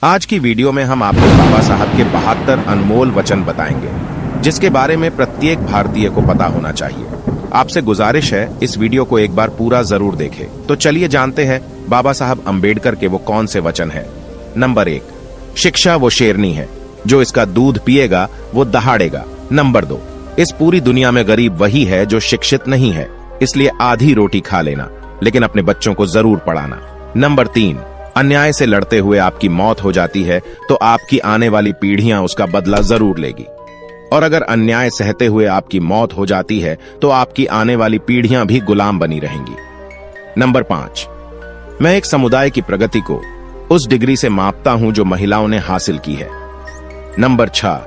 आज की वीडियो में हम आपको बाबा साहब के 72 अनमोल वचन बताएंगे, जिसके बारे में प्रत्येक भारतीय को पता होना चाहिए। आपसे गुजारिश है इस वीडियो को एक बार पूरा जरूर देखें। तो चलिए जानते हैं बाबा साहब अंबेडकर के वो कौन से वचन हैं। नंबर 1, शिक्षा वो शेरनी है, जो इसका दूध पिएगा वो दहाड़ेगा। नंबर 2, इस पूरी दुनिया में गरीब वही है जो शिक्षित नहीं है, इसलिए आधी रोटी खा लेना, लेकिन अपने बच्चों को जरूर पढ़ाना। नंबर 3, अन्याय से लड़ते हुए आपकी मौत हो जाती है तो आपकी आने वाली पीढ़ियां उसका बदला जरूर लेगी, और अगर अन्याय सहते हुए आपकी मौत हो जाती है तो आपकी आने वाली पीढ़ियां भी गुलाम बनी रहेंगी। नंबर 5, मैं एक समुदाय की प्रगति को उस डिग्री से मापता हूं जो महिलाओं ने हासिल की है। नंबर 6,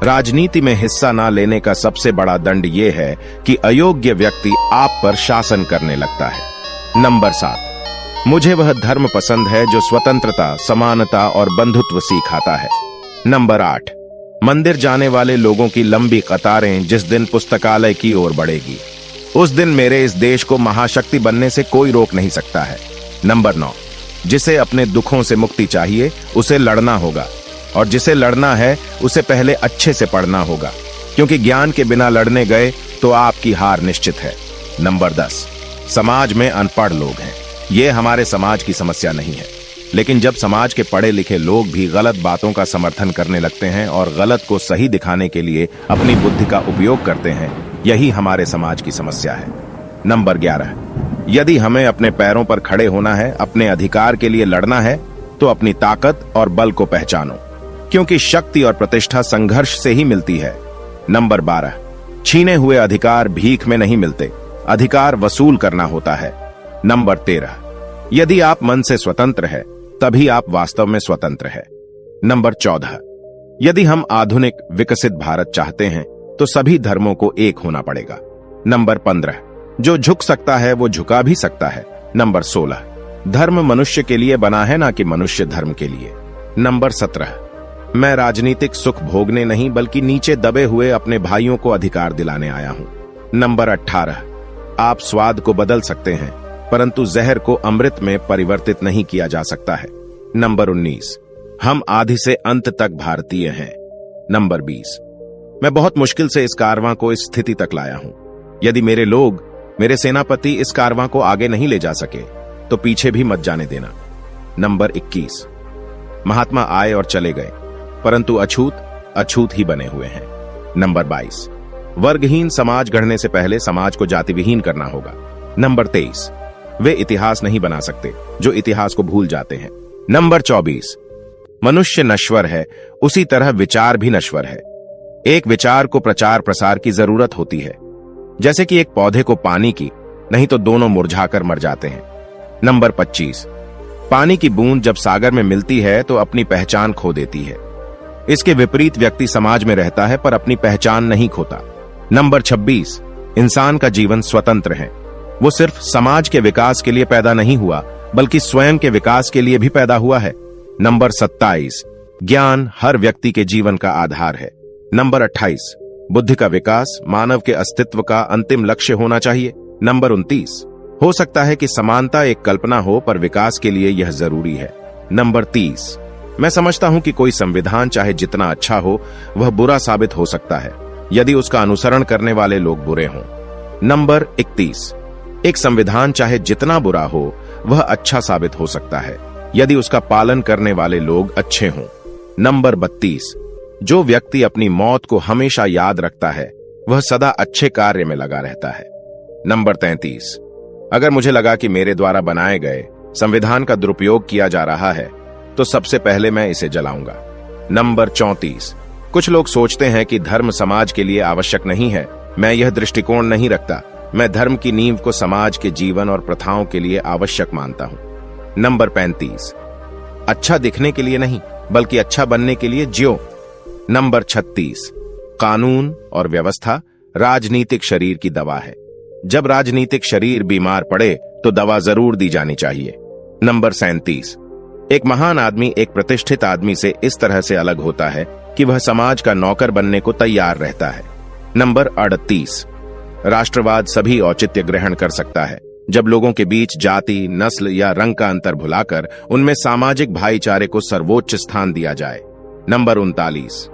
राजनीति में हिस्सा न लेने का सबसे बड़ा दंड यह है कि अयोग्य व्यक्ति आप पर शासन करने लगता है। नंबर 7, मुझे वह धर्म पसंद है जो स्वतंत्रता, समानता और बंधुत्व सिखाता है। नंबर 8, मंदिर जाने वाले लोगों की लंबी कतारें जिस दिन पुस्तकालय की ओर बढ़ेगी, उस दिन मेरे इस देश को महाशक्ति बनने से कोई रोक नहीं सकता है। नंबर 9, जिसे अपने दुखों से मुक्ति चाहिए उसे लड़ना होगा, और जिसे लड़ना है उसे पहले अच्छे से पढ़ना होगा, क्योंकि ज्ञान के बिना लड़ने गए तो आपकी हार निश्चित है। नंबर 10, समाज में अनपढ़ लोग हैं, ये हमारे समाज की समस्या नहीं है, लेकिन जब समाज के पढ़े लिखे लोग भी गलत बातों का समर्थन करने लगते हैं और गलत को सही दिखाने के लिए अपनी बुद्धि का उपयोग करते हैं, यही हमारे समाज की समस्या है। नंबर 11, यदि हमें अपने पैरों पर खड़े होना है, अपने अधिकार के लिए लड़ना है, तो अपनी ताकत और बल को पहचानो, क्योंकि शक्ति और प्रतिष्ठा संघर्ष से ही मिलती है। नंबर 12, छीने हुए अधिकार भीख में नहीं मिलते, अधिकार वसूल करना होता है। नंबर 13, यदि आप मन से स्वतंत्र है तभी आप वास्तव में स्वतंत्र है। नंबर 14, यदि हम आधुनिक विकसित भारत चाहते हैं तो सभी धर्मों को एक होना पड़ेगा। नंबर 15, जो झुक सकता है वो झुका भी सकता है। नंबर 16, धर्म मनुष्य के लिए बना है ना कि मनुष्य धर्म के लिए। नंबर 17, मैं राजनीतिक सुख भोगने नहीं बल्कि नीचे दबे हुए अपने भाइयों को अधिकार दिलाने आया हूं। नंबर 18, आप स्वाद को बदल सकते हैं परंतु जहर को अमृत में परिवर्तित नहीं किया जा सकता है। नंबर 19, हम आदि से अंत तक भारतीय हैं। नंबर 20, मैं बहुत मुश्किल से इस कारवां को इस स्थिति तक लाया हूं। यदि मेरे लोग, मेरे सेनापति इस कारवां को आगे नहीं ले जा सके तो पीछे भी मत जाने देना। नंबर 21, महात्मा आए और चले गए परंतु अछूत ही बने हुए हैं। नंबर 22, वर्गहीन समाज गढ़ने से पहले समाज को जाति विहीन करना होगा। नंबर 23, वे इतिहास नहीं बना सकते जो इतिहास को भूल जाते हैं। नंबर 24, मनुष्य नश्वर है, उसी तरह विचार भी नश्वर है। एक विचार को प्रचार प्रसार की जरूरत होती है, जैसे कि एक पौधे को पानी की, नहीं तो दोनों मुरझाकर मर जाते हैं। नंबर 25, पानी की बूंद जब सागर में मिलती है तो अपनी पहचान खो देती है। इसके विपरीत व्यक्ति समाज में रहता है पर अपनी पहचान नहीं खोता। नंबर 26, इंसान का जीवन स्वतंत्र है, वो सिर्फ समाज के विकास के लिए पैदा नहीं हुआ बल्कि स्वयं के विकास के लिए भी पैदा हुआ है। नंबर 27, ज्ञान हर व्यक्ति के जीवन का आधार है। नंबर 28, बुद्धि का विकास मानव के अस्तित्व का अंतिम लक्ष्य होना चाहिए। नंबर 29, हो सकता है कि समानता एक कल्पना हो पर विकास के लिए यह जरूरी है। नंबर 30, मैं समझता हूं कि कोई संविधान चाहे जितना अच्छा हो वह बुरा साबित हो सकता है यदि उसका अनुसरण करने वाले लोग बुरे हों। नंबर 31, एक संविधान चाहे जितना बुरा हो वह अच्छा साबित हो सकता है यदि उसका पालन करने वाले लोग अच्छे हों। नंबर 32, जो व्यक्ति अपनी मौत को हमेशा याद रखता है वह सदा अच्छे कार्य में लगा रहता है। नंबर 33, अगर मुझे लगा कि मेरे द्वारा बनाए गए संविधान का दुरुपयोग किया जा रहा है तो सबसे पहले मैं इसे जलाऊंगा। नंबर 34, कुछ लोग सोचते हैं कि धर्म समाज के लिए आवश्यक नहीं है। मैं यह दृष्टिकोण नहीं रखता। मैं धर्म की नींव को समाज के जीवन और प्रथाओं के लिए आवश्यक मानता हूं। नंबर 35, अच्छा दिखने के लिए नहीं बल्कि अच्छा बनने के लिए जियो। नंबर 36, कानून और व्यवस्था राजनीतिक शरीर की दवा है। जब राजनीतिक शरीर बीमार पड़े तो दवा जरूर दी जानी चाहिए। नंबर 37, एक महान आदमी एक प्रतिष्ठित आदमी से इस तरह से अलग होता है कि वह समाज का नौकर बनने को तैयार रहता है। नंबर 38, राष्ट्रवाद सभी औचित्य ग्रहण कर सकता है जब लोगों के बीच जाति, नस्ल या रंग का अंतर भुलाकर उनमें सामाजिक भाईचारे को सर्वोच्च स्थान दिया जाए। नंबर 39,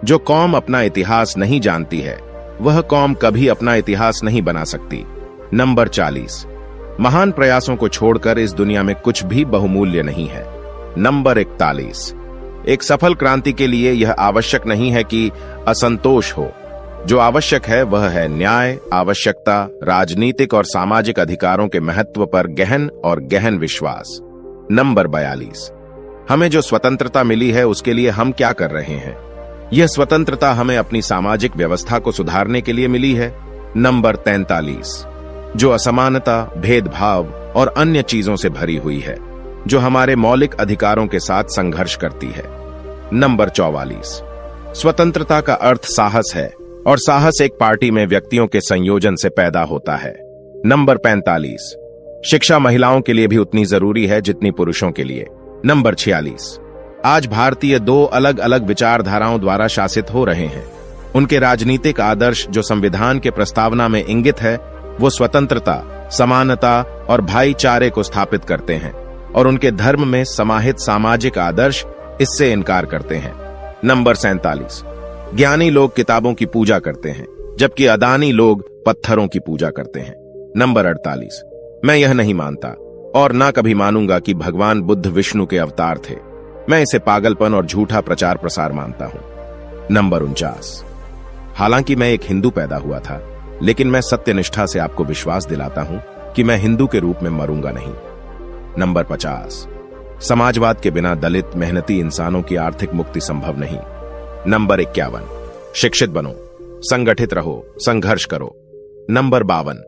जो कौम अपना इतिहास नहीं जानती है वह कौम कभी अपना इतिहास नहीं बना सकती। नंबर 40, महान प्रयासों को छोड़कर इस दुनिया में कुछ भी बहुमूल्य नहीं है। नंबर 41, एक सफल क्रांति के लिए यह आवश्यक नहीं है कि असंतोष हो, जो आवश्यक है वह है न्याय, आवश्यकता, राजनीतिक और सामाजिक अधिकारों के महत्व पर गहन और गहन विश्वास। नंबर 42, हमें जो स्वतंत्रता मिली है उसके लिए हम क्या कर रहे हैं? यह स्वतंत्रता हमें अपनी सामाजिक व्यवस्था को सुधारने के लिए मिली है। नंबर 43, जो असमानता, भेदभाव और अन्य चीजों से भरी हुई है, जो हमारे मौलिक अधिकारों के साथ संघर्ष करती है। नंबर 44, स्वतंत्रता का अर्थ साहस है और साहस एक पार्टी में व्यक्तियों के संयोजन से पैदा होता है। नंबर 45, शिक्षा महिलाओं के लिए भी उतनी जरूरी है जितनी पुरुषों के लिए। नंबर 46, आज भारतीय दो अलग अलग विचारधाराओं द्वारा शासित हो रहे हैं। उनके राजनीतिक आदर्श जो संविधान के प्रस्तावना में इंगित है वो स्वतंत्रता, समानता और भाईचारे को स्थापित करते हैं और उनके धर्म में समाहित सामाजिक आदर्श इससे इनकार करते हैं। नंबर 47, ज्ञानी लोग किताबों की पूजा करते हैं जबकि अदानी लोग पत्थरों की पूजा करते हैं। नंबर 48, मैं यह नहीं मानता और ना कभी मानूंगा कि भगवान बुद्ध विष्णु के अवतार थे। मैं इसे पागलपन और झूठा प्रचार प्रसार मानता हूं। नंबर 49, हालांकि मैं एक हिंदू पैदा हुआ था, लेकिन मैं सत्यनिष्ठा से आपको विश्वास दिलाता हूं कि मैं हिंदू के रूप में मरूंगा नहीं। नंबर 50, समाजवाद के बिना दलित, मेहनती इंसानों की आर्थिक मुक्ति संभव नहीं। नंबर 51, शिक्षित बनो, संगठित रहो, संघर्ष करो। नंबर 52,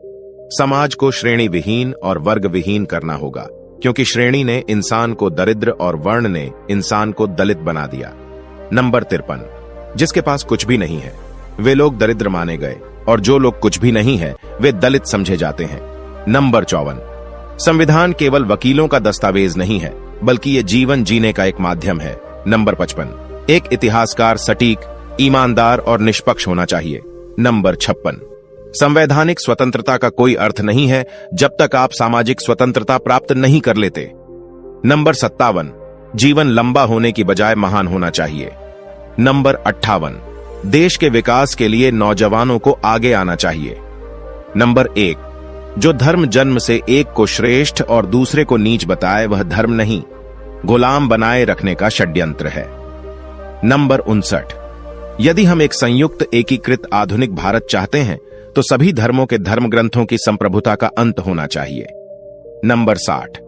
समाज को श्रेणी विहीन और वर्ग विहीन करना होगा, क्योंकि श्रेणी ने इंसान को दरिद्र और वर्ण ने इंसान को दलित बना दिया। नंबर 53, जिसके पास कुछ भी नहीं है वे लोग दरिद्र माने गए और जो लोग कुछ भी नहीं है वे दलित समझे जाते हैं। नंबर 54, संविधान केवल वकीलों का दस्तावेज नहीं है बल्कि ये जीवन जीने का एक माध्यम है। नंबर 55, एक इतिहासकार सटीक, ईमानदार और निष्पक्ष होना चाहिए। नंबर 56, संवैधानिक स्वतंत्रता का कोई अर्थ नहीं है जब तक आप सामाजिक स्वतंत्रता प्राप्त नहीं कर लेते। नंबर 57, जीवन लंबा होने की बजाय महान होना चाहिए। नंबर 58, देश के विकास के लिए नौजवानों को आगे आना चाहिए। नंबर 1, जो धर्म जन्म से एक को श्रेष्ठ और दूसरे को नीच बताए वह धर्म नहीं, गुलाम बनाए रखने का षड्यंत्र है। नंबर 59, यदि हम एक संयुक्त एकीकृत आधुनिक भारत चाहते हैं तो सभी धर्मों के धर्म ग्रंथों की संप्रभुता का अंत होना चाहिए। नंबर 60,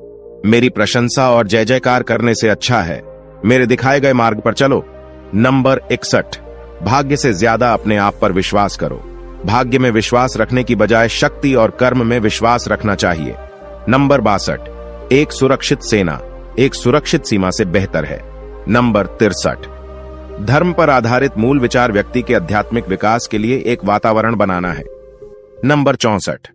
मेरी प्रशंसा और जय जयकार करने से अच्छा है मेरे दिखाए गए मार्ग पर चलो। नंबर 61, भाग्य से ज्यादा अपने आप पर विश्वास करो। भाग्य में विश्वास रखने की बजाय शक्ति और कर्म में विश्वास रखना चाहिए। नंबर 62, एक सुरक्षित सेना एक सुरक्षित सीमा से बेहतर है। नंबर 63, धर्म पर आधारित मूल विचार व्यक्ति के आध्यात्मिक विकास के लिए एक वातावरण बनाना है। नंबर 64,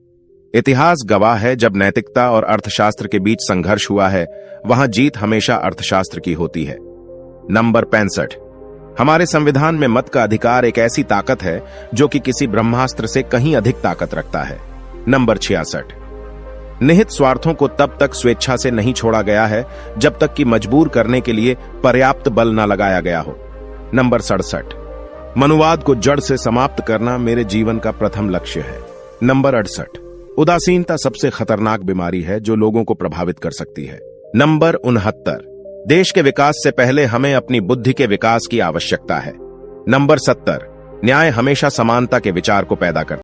इतिहास गवाह है जब नैतिकता और अर्थशास्त्र के बीच संघर्ष हुआ है वहां जीत हमेशा अर्थशास्त्र की होती है। नंबर 65, हमारे संविधान में मत का अधिकार एक ऐसी ताकत है जो कि किसी ब्रह्मास्त्र से कहीं अधिक ताकत रखता है। नंबर 66, निहित स्वार्थों को तब तक स्वेच्छा से नहीं छोड़ा गया है जब तक कि मजबूर करने के लिए पर्याप्त बल न लगाया गया हो। नंबर 67, मनुवाद को जड़ से समाप्त करना मेरे जीवन का प्रथम लक्ष्य है। नंबर 68, उदासीनता सबसे खतरनाक बीमारी है जो लोगों को प्रभावित कर सकती है। नंबर 69, देश के विकास से पहले हमें अपनी बुद्धि के विकास की आवश्यकता है। नंबर 70, न्याय हमेशा समानता के विचार को पैदा करता है।